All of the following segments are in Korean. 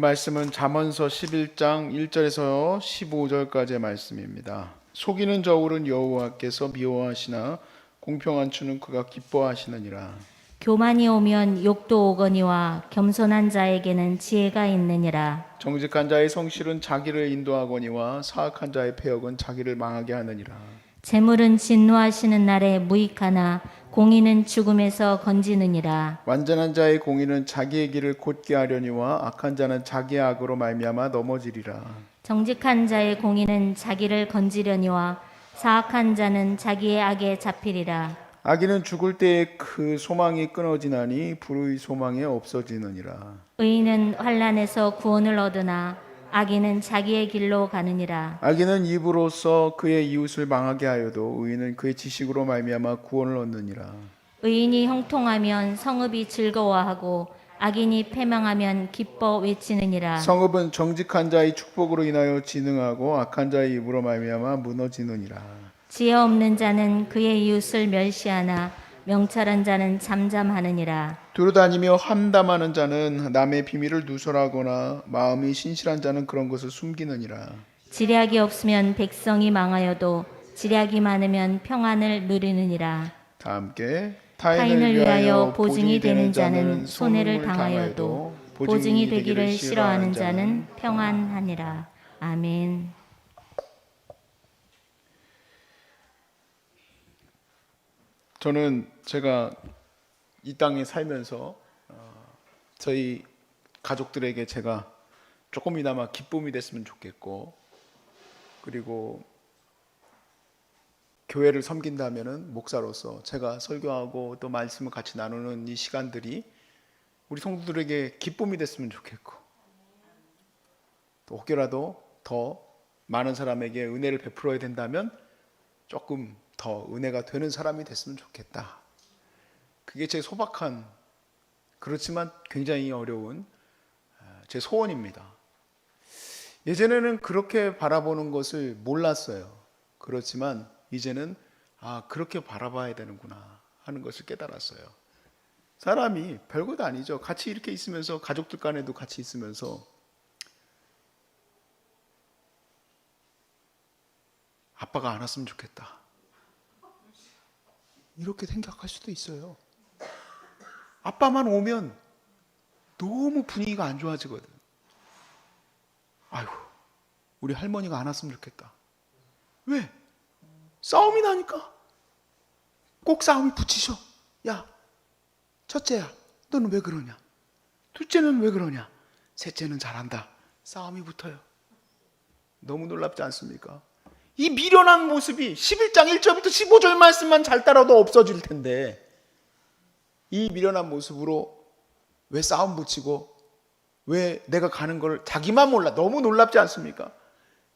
오늘 말씀은 잠언서 11장 1절에서 15절까지의 말씀입니다. 속이는 저울은 여호와께서 미워하시나 공평한 추는 그가 기뻐하시느니라. 교만이 오면 욕도 오거니와 겸손한 자에게는 지혜가 있느니라. 정직한 자의 성실은 자기를 인도하거니와 사악한 자의 패역은 자기를 망하게 하느니라. 재물은 진노하시는 날에 무익하나 공의는 죽음에서 건지느니라. 완전한 자의 공의는 자기의 길을 곧게 하려니와 악한 자는 자기의 악으로 말미암아 넘어지리라. 정직한 자의 공의는 자기를 건지려니와 사악한 자는 자기의 악에 잡히리라. 악인은 죽을 때에 그 소망이 끊어지나니 불의 소망이 없어지느니라. 의인은 환난에서 구원을 얻으나 악인은 자기의 길로 가느니라. 악인은 입으로써 그의 이웃을 망하게 하여도 의인은 그의 지식으로 말미암아 구원을 얻느니라. 의인이 형통하면 성읍이 즐거워하고 악인이 패망하면 기뻐 외치느니라. 성읍은 정직한 자의 축복으로 인하여 진흥하고 악한 자의 입으로 말미암아 무너지느니라. 지혜 없는 자는 그의 이웃을 멸시하나 명철한 자는 잠잠하느니라. 두루다니며 함담하는 자는 남의 비밀을 누설하거나 마음이 신실한 자는 그런 것을 숨기느니라. 지략이 없으면 백성이 망하여도 지략이 많으면 평안을 누리느니라. 다 함께 타인을 위하여 보증이 되는 자는 손해를 당하여도 보증이 되기를 싫어하는 자는 평안하니라. 아멘. 저는 제가 이 땅에 살면서 저희 가족들에게 제가 조금이나마 기쁨이 됐으면 좋겠고, 그리고 교회를 섬긴다면은 목사로서 제가 설교하고 또 말씀을 같이 나누는 이 시간들이 우리 성도들에게 기쁨이 됐으면 좋겠고, 또 혹여라도 더 많은 사람에게 은혜를 베풀어야 된다면 조금 더 은혜가 되는 사람이 됐으면 좋겠다. 그게 제 소박한, 그렇지만 굉장히 어려운 제 소원입니다. 예전에는 그렇게 바라보는 것을 몰랐어요. 그렇지만 이제는 그렇게 바라봐야 되는구나 하는 것을 깨달았어요. 사람이 별것도 아니죠. 같이 이렇게 있으면서, 가족들 간에도 같이 있으면서 아빠가 안 왔으면 좋겠다, 이렇게 생각할 수도 있어요. 아빠만 오면 너무 분위기가 안 좋아지거든. 아이고, 우리 할머니가 안 왔으면 좋겠다. 왜? 싸움이 나니까. 꼭 싸움이 붙이셔. 야, 첫째야, 너는 왜 그러냐? 둘째는 왜 그러냐? 셋째는 잘한다. 싸움이 붙어요. 너무 놀랍지 않습니까? 이 미련한 모습이 11장 1절부터 15절 말씀만 잘 따라도 없어질 텐데, 이 미련한 모습으로 왜 싸움 붙이고, 왜 내가 가는 걸 자기만 몰라. 너무 놀랍지 않습니까?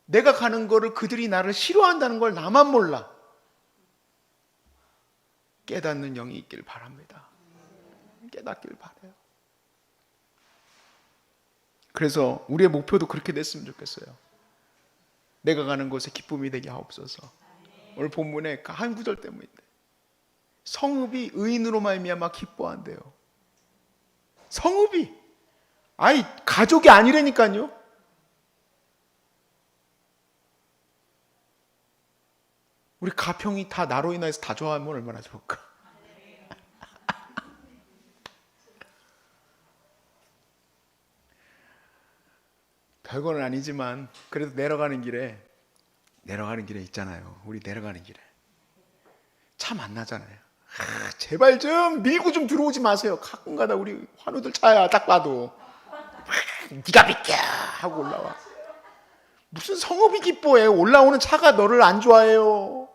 내가 가는 거를 그들이 나를 싫어한다는 걸 나만 몰라. 깨닫는 영이 있길 바랍니다. 깨닫길 바라요. 그래서 우리의 목표도 그렇게 됐으면 좋겠어요. 내가 가는 곳에 기쁨이 되게 하옵소서. 오늘 본문에 한 구절 때문인데, 성읍이 의인으로 말미암아 기뻐한대요. 성읍이, 가족이 아니라니까요. 우리 가평이 다 나로 인해서 다 좋아하면 얼마나 좋을까. 별건 아니지만 그래도 내려가는 길에 있잖아요. 우리 내려가는 길에 차 만나잖아요. 제발 좀 밀고 좀 들어오지 마세요. 가끔가다 우리 환우들 차야 딱 봐도 네가 비켜 하고 올라와. 무슨 성읍이 기뻐해. 올라오는 차가 너를 안 좋아해요.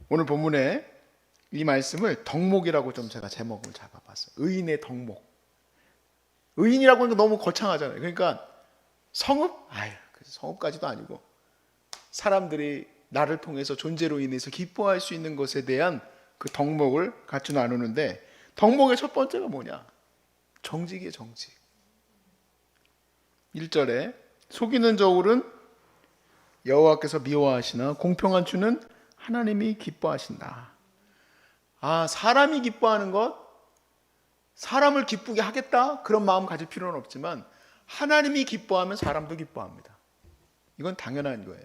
오늘 본문에 이 말씀을 덕목이라고 좀 제가 제목을 잡아봤어요. 의인의 덕목. 의인이라고 하니까 너무 거창하잖아요. 그러니까 성읍? 성읍까지도 아니고 사람들이 나를 통해서 존재로 인해서 기뻐할 수 있는 것에 대한 그 덕목을 같이 나누는데, 덕목의 첫 번째가 뭐냐? 정직이에요. 정직. 1절에 속이는 저울은 여호와께서 미워하시나 공평한 추는 하나님이 기뻐하신다. 사람이 기뻐하는 것, 사람을 기쁘게 하겠다 그런 마음 가질 필요는 없지만 하나님이 기뻐하면 사람도 기뻐합니다. 이건 당연한 거예요.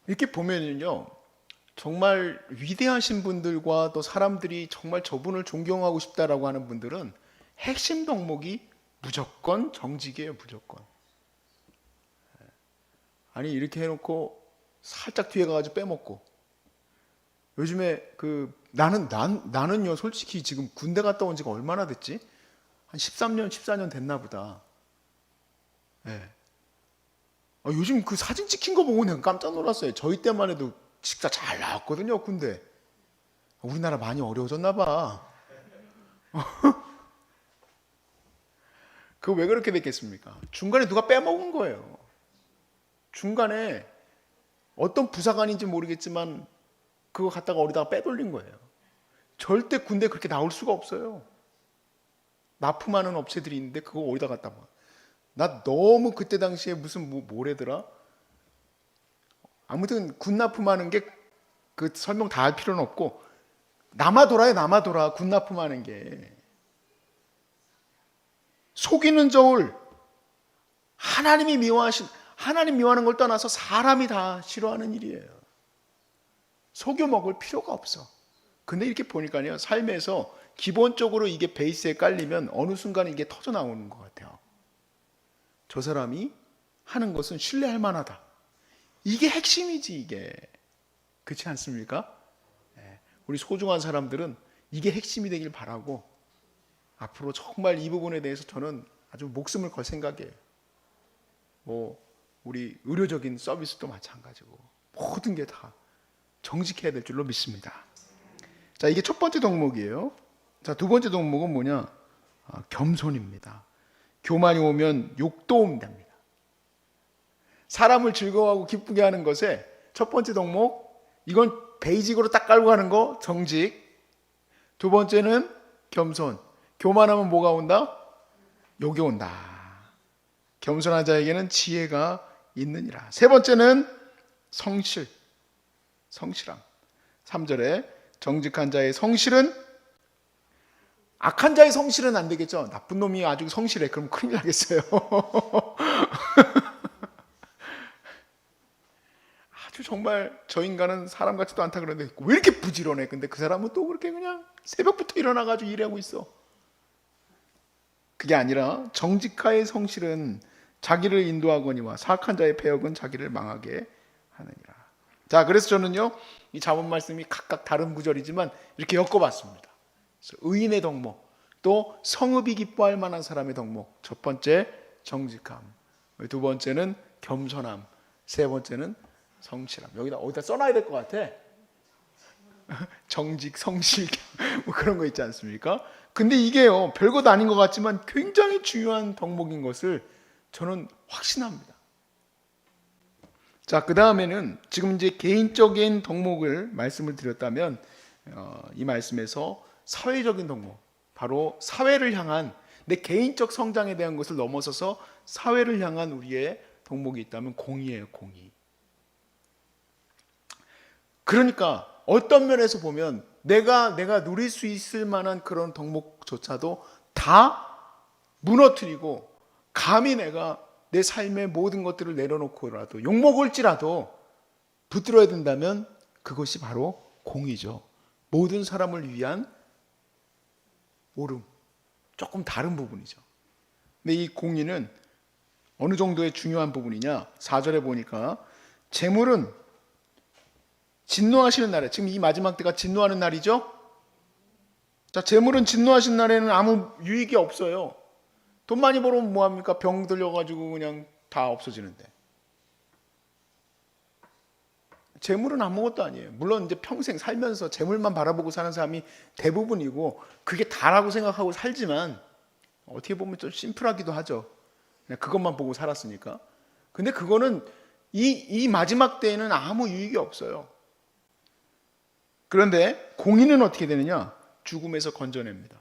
이렇게 보면은요, 정말 위대하신 분들과 또 사람들이 정말 저분을 존경하고 싶다라고 하는 분들은 핵심 덕목이 무조건 정직이에요. 무조건. 아니 이렇게 해놓고 살짝 뒤에 가가지고 빼먹고, 요즘에 나는요 솔직히 지금 군대 갔다 온 지가 얼마나 됐지? 한 13년 14년 됐나 보다. 예. 요즘 그 사진 찍힌 거 보고 내가 깜짝 놀랐어요. 저희 때만 해도 식사 잘 나왔거든요, 군대. 우리나라 많이 어려워졌나 봐. 그거 왜 그렇게 됐겠습니까? 중간에 누가 빼먹은 거예요. 중간에 어떤 부사관인지 모르겠지만 그거 갖다가 어디다가 빼돌린 거예요. 절대 군대 그렇게 나올 수가 없어요. 납품하는 업체들이 있는데 그거 어디다 갖다 봐. 나 너무 그때 당시에 무슨 뭐래더라? 아무튼 군 납품하는 게 그 설명 다 할 필요는 없고 남아돌아요. 남아돌아. 군 납품하는 게 속이는 저울, 하나님 미워하는 걸 떠나서 사람이 다 싫어하는 일이에요. 속여 먹을 필요가 없어. 근데 이렇게 보니까요, 삶에서 기본적으로 이게 베이스에 깔리면 어느 순간 이게 터져 나오는 것 같아요. 저 사람이 하는 것은 신뢰할 만하다. 이게 핵심이지, 이게. 그렇지 않습니까? 우리 소중한 사람들은 이게 핵심이 되길 바라고, 앞으로 정말 이 부분에 대해서 저는 아주 목숨을 걸 생각이에요. 우리 의료적인 서비스도 마찬가지고 모든 게 다 정직해야 될 줄로 믿습니다. 자, 이게 첫 번째 덕목이에요. 자, 두 번째 덕목은 뭐냐? 겸손입니다. 교만이 오면 욕도 온답니다. 사람을 즐거워하고 기쁘게 하는 것에 첫 번째 덕목, 이건 베이직으로 딱 깔고 가는 거, 정직. 두 번째는 겸손. 교만하면 뭐가 온다? 욕이 온다. 겸손한 자에게는 지혜가 있느니라. 세 번째는 성실. 성실함. 3절에 정직한 자의 성실은, 악한 자의 성실은 안 되겠죠. 나쁜 놈이 아주 성실해. 그럼 큰일 나겠어요. 아주 정말 저 인간은 사람 같지도 않다 그러는데 왜 이렇게 부지런해? 근데 그 사람은 또 그렇게 그냥 새벽부터 일어나가지고 일하고 있어. 그게 아니라 정직하의 성실은 자기를 인도하거니와 사악한 자의 패역은 자기를 망하게 하느니라. 자, 그래서 저는요, 이 자본 말씀이 각각 다른 구절이지만 이렇게 엮어봤습니다. 그래서 의인의 덕목, 또 성읍이 기뻐할 만한 사람의 덕목. 첫 번째 정직함, 두 번째는 겸손함, 세 번째는 성실함. 여기다 어디다 써놔야 될 것 같아. 정직, 성실, 뭐 그런 거 있지 않습니까? 근데 이게요, 별것 아닌 것 같지만 굉장히 중요한 덕목인 것을 저는 확신합니다. 자, 그 다음에는 지금 이제 개인적인 덕목을 말씀을 드렸다면, 이 말씀에서 사회적인 덕목, 바로 사회를 향한, 내 개인적 성장에 대한 것을 넘어서서 사회를 향한 우리의 덕목이 있다면 공의예요, 공의. 그러니까 어떤 면에서 보면 내가 누릴 수 있을 만한 그런 덕목조차도 다 무너뜨리고, 감히 내가 내 삶의 모든 것들을 내려놓고라도 욕먹을지라도 붙들어야 된다면 그것이 바로 공의죠. 모든 사람을 위한 옳음, 조금 다른 부분이죠. 근데 이 공의는 어느 정도의 중요한 부분이냐? 4절에 보니까 재물은 진노하시는 날에, 지금 이 마지막 때가 진노하는 날이죠. 자, 재물은 진노하시는 날에는 아무 유익이 없어요. 돈 많이 벌으면 뭐합니까? 병 들려가지고 그냥 다 없어지는데. 재물은 아무것도 아니에요. 물론 이제 평생 살면서 재물만 바라보고 사는 사람이 대부분이고 그게 다라고 생각하고 살지만 어떻게 보면 좀 심플하기도 하죠. 그냥 그것만 보고 살았으니까. 근데 그거는 이 마지막 때에는 아무 유익이 없어요. 그런데 공의는 어떻게 되느냐? 죽음에서 건져냅니다.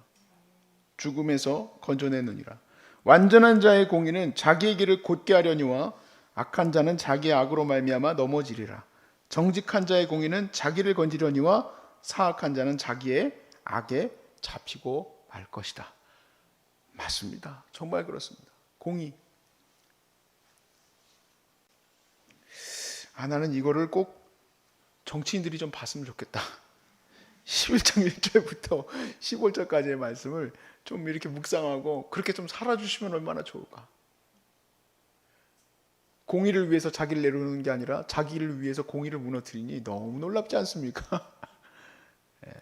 죽음에서 건져내느니라. 완전한 자의 공의는 자기의 길을 곧게 하려니와 악한 자는 자기의 악으로 말미암아 넘어지리라. 정직한 자의 공의는 자기를 건지려니와 사악한 자는 자기의 악에 잡히고 말 것이다. 맞습니다. 정말 그렇습니다. 공의. 나는 이거를 꼭 정치인들이 좀 봤으면 좋겠다. 11장 1절부터 15절까지의 말씀을 좀 이렇게 묵상하고 그렇게 좀 살아주시면 얼마나 좋을까. 공의를 위해서 자기를 내려놓는 게 아니라 자기를 위해서 공의를 무너뜨리니 너무 놀랍지 않습니까? 예.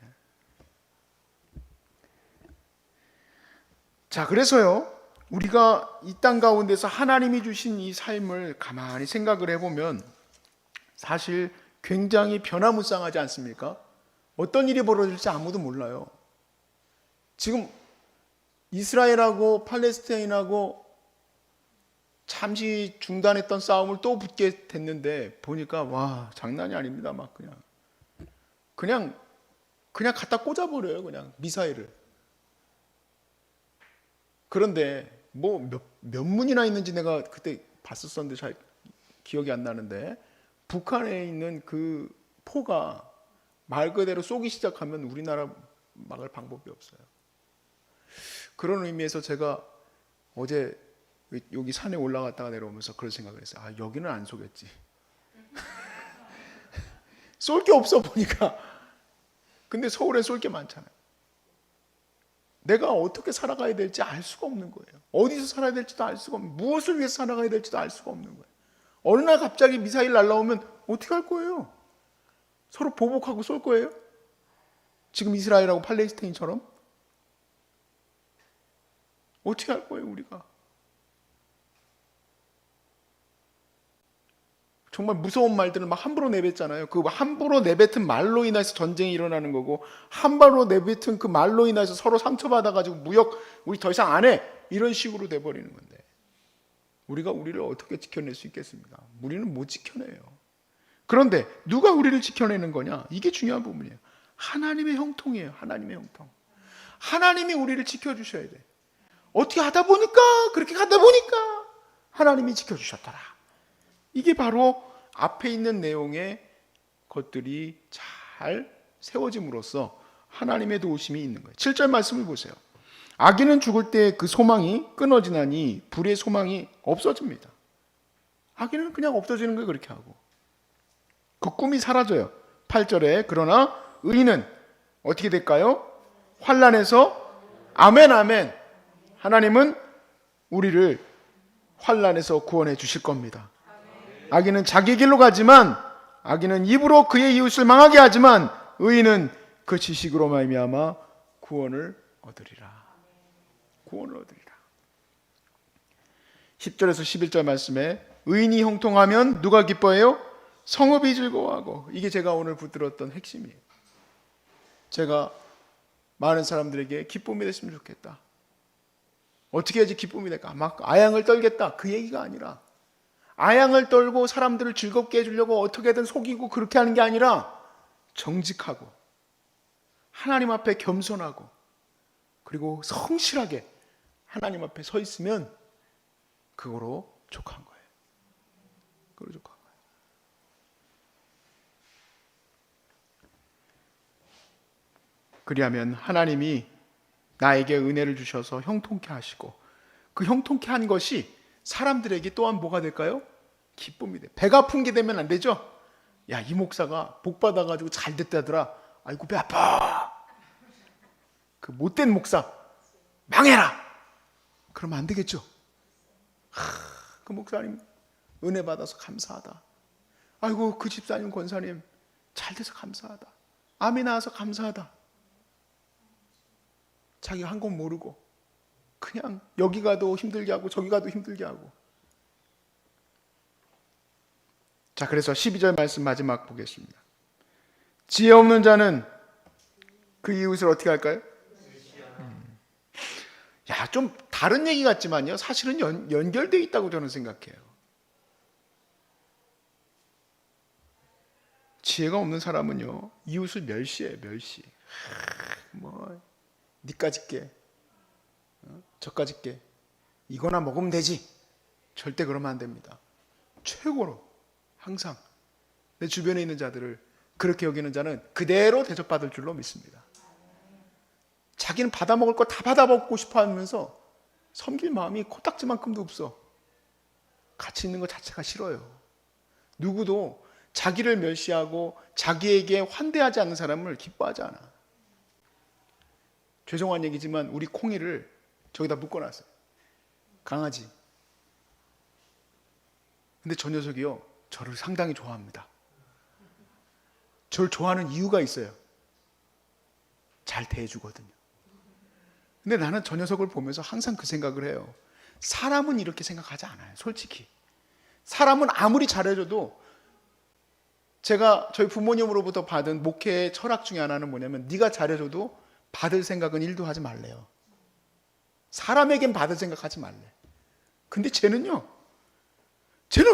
자, 그래서요, 우리가 이 땅 가운데서 하나님이 주신 이 삶을 가만히 생각을 해보면 사실 굉장히 변화무쌍하지 않습니까? 어떤 일이 벌어질지 아무도 몰라요. 지금 이스라엘하고 팔레스타인하고 잠시 중단했던 싸움을 또 붙게 됐는데 보니까 와, 장난이 아닙니다. 막 그냥 갖다 꽂아버려요. 그냥 미사일을. 그런데 뭐 몇 문이나 있는지 내가 그때 봤었었는데 잘 기억이 안 나는데 북한에 있는 그 포가 말 그대로 쏘기 시작하면 우리나라 막을 방법이 없어요. 그런 의미에서 제가 어제 여기 산에 올라갔다가 내려오면서 그런 생각을 했어요. 여기는 안 쏘겠지. 쏠 게 없어 보니까. 근데 서울엔 쏠 게 많잖아요. 내가 어떻게 살아가야 될지 알 수가 없는 거예요. 어디서 살아야 될지도 알 수가 없는, 무엇을 위해서 살아가야 될지도 알 수가 없는 거예요. 어느 날 갑자기 미사일 날라오면 어떻게 할 거예요? 서로 보복하고 쏠 거예요? 지금 이스라엘하고 팔레스타인처럼? 어떻게 할 거예요, 우리가? 정말 무서운 말들을 막 함부로 내뱉잖아요. 그 함부로 내뱉은 말로 인해서 전쟁이 일어나는 거고, 함부로 내뱉은 그 말로 인해서 서로 상처받아가지고 무역 우리 더 이상 안 해, 이런 식으로 돼버리는 건데 우리가 우리를 어떻게 지켜낼 수 있겠습니까? 우리는 못 지켜내요. 그런데 누가 우리를 지켜내는 거냐? 이게 중요한 부분이에요. 하나님의 형통이에요. 하나님의 형통. 하나님이 우리를 지켜주셔야 돼. 어떻게 하다 보니까, 그렇게 가다 보니까 하나님이 지켜주셨더라. 이게 바로 앞에 있는 내용의 것들이 잘 세워짐으로써 하나님의 도우심이 있는 거예요. 7절 말씀을 보세요. 악인은 죽을 때 그 소망이 끊어지나니 불의 소망이 없어집니다. 악인은 그냥 없어지는 거예요. 그렇게 하고 그 꿈이 사라져요. 8절에 그러나 의인은 어떻게 될까요? 환난에서 아멘 아멘. 하나님은 우리를 환난에서 구원해 주실 겁니다. 악인은 자기 길로 가지만, 악인은 입으로 그의 이웃을 망하게 하지만 의인은 그 지식으로 말미암아 구원을 얻으리라. 구원을 얻으리라. 10절에서 11절 말씀에 의인이 형통하면 누가 기뻐해요? 성읍이 즐거워하고. 이게 제가 오늘 붙들었던 핵심이에요. 제가 많은 사람들에게 기쁨이 됐으면 좋겠다. 어떻게 해야지 기쁨이 될까? 막 아양을 떨겠다, 그 얘기가 아니라, 아양을 떨고 사람들을 즐겁게 해주려고 어떻게든 속이고 그렇게 하는 게 아니라 정직하고 하나님 앞에 겸손하고 그리고 성실하게 하나님 앞에 서 있으면 그거로 족한 거예요. 그거로 족한 거예요. 그리하면 하나님이 나에게 은혜를 주셔서 형통케 하시고 그 형통케 한 것이 사람들에게 또한 뭐가 될까요? 기쁨이 돼. 배가 아픈 게 되면 안 되죠? 야, 이 목사가 복 받아가지고 잘 됐다더라. 아이고 배 아파. 그 못된 목사 망해라. 그러면 안 되겠죠? 그 목사님 은혜 받아서 감사하다. 아이고 그 집사님 권사님 잘 돼서 감사하다. 암이 나와서 감사하다. 자기가 한 건 모르고 그냥 여기 가도 힘들게 하고 저기 가도 힘들게 하고. 자, 그래서 12절 말씀 마지막 보겠습니다. 지혜 없는 자는 그 이웃을 어떻게 할까요? 야, 좀 다른 얘기 같지만요, 사실은 연결되어 있다고 저는 생각해요. 지혜가 없는 사람은요, 이웃을 멸시해요. 멸시. 뭐 니까짓 게, 저까짓 게, 이거나 먹으면 되지. 절대 그러면 안 됩니다. 최고로 항상 내 주변에 있는 자들을 그렇게 여기는 자는 그대로 대접받을 줄로 믿습니다. 자기는 받아먹을 거 다 받아먹고 싶어 하면서 섬길 마음이 코딱지만큼도 없어. 같이 있는 것 자체가 싫어요. 누구도 자기를 멸시하고 자기에게 환대하지 않는 사람을 기뻐하지 않아. 죄송한 얘기지만 우리 콩이를 저기다 묶어놨어요. 강아지. 근데 저 녀석이요, 저를 상당히 좋아합니다. 저를 좋아하는 이유가 있어요. 잘 대해주거든요. 근데 나는 저 녀석을 보면서 항상 그 생각을 해요. 사람은 이렇게 생각하지 않아요. 솔직히. 사람은 아무리 잘해줘도, 제가 저희 부모님으로부터 받은 목회의 철학 중에 하나는 뭐냐면, 네가 잘해줘도 받을 생각은 1도 하지 말래요. 사람에겐 받을 생각하지 말래. 근데 쟤는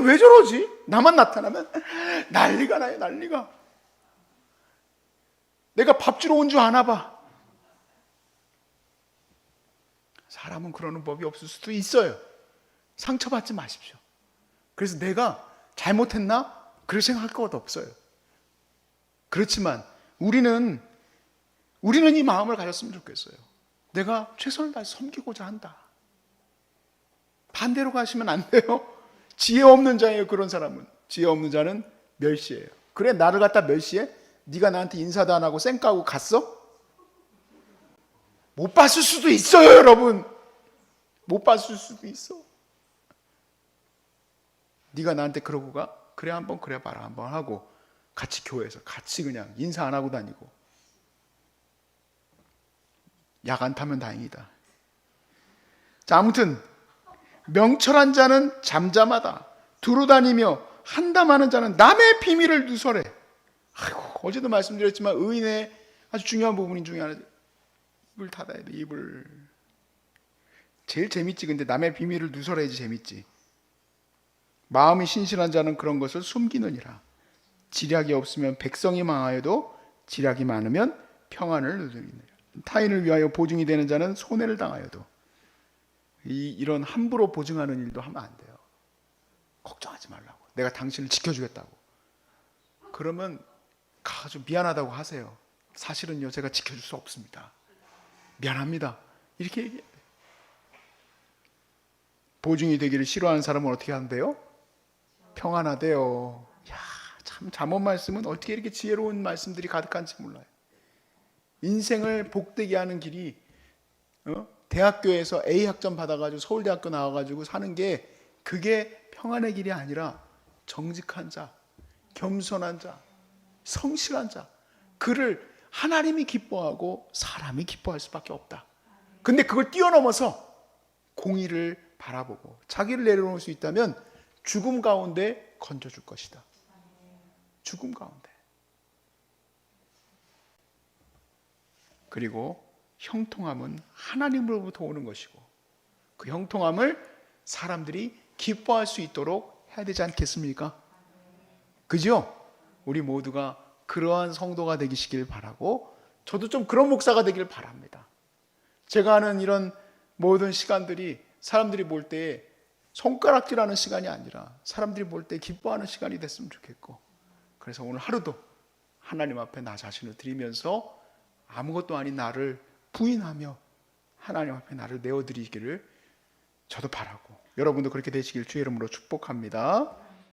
왜 저러지? 나만 나타나면 난리가 나요. 난리가. 내가 밥 주러 온 줄 아나 봐. 사람은 그러는 법이 없을 수도 있어요. 상처받지 마십시오. 그래서 내가 잘못했나? 그렇게 생각할 것 없어요. 그렇지만 우리는 이 마음을 가졌으면 좋겠어요. 내가 최선을 다해서 섬기고자 한다. 반대로 가시면 안 돼요. 지혜 없는 자예요. 그런 사람은. 지혜 없는 자는 멸시해요. 그래, 나를 갖다 멸시해? 네가 나한테 인사도 안 하고 쌩까고 갔어? 못 봤을 수도 있어요, 여러분. 못 봤을 수도 있어. 네가 나한테 그러고 가? 그래, 한번 그래 봐라. 한번 하고 같이 교회에서 같이 그냥 인사 안 하고 다니고. 약 안 타면 다행이다. 자, 아무튼 명철한 자는 잠잠하다. 두루 다니며 한담하는 자는 남의 비밀을 누설해. 아이고, 어제도 말씀드렸지만 의인의 아주 중요한 부분 중에 하나, 입을 닫아야 돼. 입을. 제일 재밌지. 근데 남의 비밀을 누설해야지 재밌지. 마음이 신실한 자는 그런 것을 숨기느니라. 지략이 없으면 백성이 망하여도 지략이 많으면 평안을 누리느니라. 타인을 위하여 보증이 되는 자는 손해를 당하여도. 이런 함부로 보증하는 일도 하면 안 돼요. 걱정하지 말라고. 내가 당신을 지켜주겠다고. 그러면 아주 미안하다고 하세요. 사실은요, 제가 지켜줄 수 없습니다. 미안합니다. 이렇게 얘기해야 돼요. 보증이 되기를 싫어하는 사람은 어떻게 한대요? 평안하대요. 야, 참 잠언 말씀은 어떻게 이렇게 지혜로운 말씀들이 가득한지 몰라요. 인생을 복되게 하는 길이 대학교에서 A 학점 받아가지고 서울대학교 나와가지고 사는 게, 그게 평안의 길이 아니라 정직한 자, 겸손한 자, 성실한 자, 그를 하나님이 기뻐하고 사람이 기뻐할 수밖에 없다. 근데 그걸 뛰어넘어서 공의를 바라보고 자기를 내려놓을 수 있다면 죽음 가운데 건져줄 것이다. 죽음 가운데. 그리고 형통함은 하나님으로부터 오는 것이고, 그 형통함을 사람들이 기뻐할 수 있도록 해야 되지 않겠습니까? 그죠? 우리 모두가 그러한 성도가 되시길 바라고, 저도 좀 그런 목사가 되길 바랍니다. 제가 하는 이런 모든 시간들이 사람들이 볼 때 손가락질하는 시간이 아니라 사람들이 볼 때 기뻐하는 시간이 됐으면 좋겠고, 그래서 오늘 하루도 하나님 앞에 나 자신을 드리면서 아무것도 아닌 나를 부인하며 하나님 앞에 나를 내어드리기를 저도 바라고, 여러분도 그렇게 되시길 주의 이름으로 축복합니다.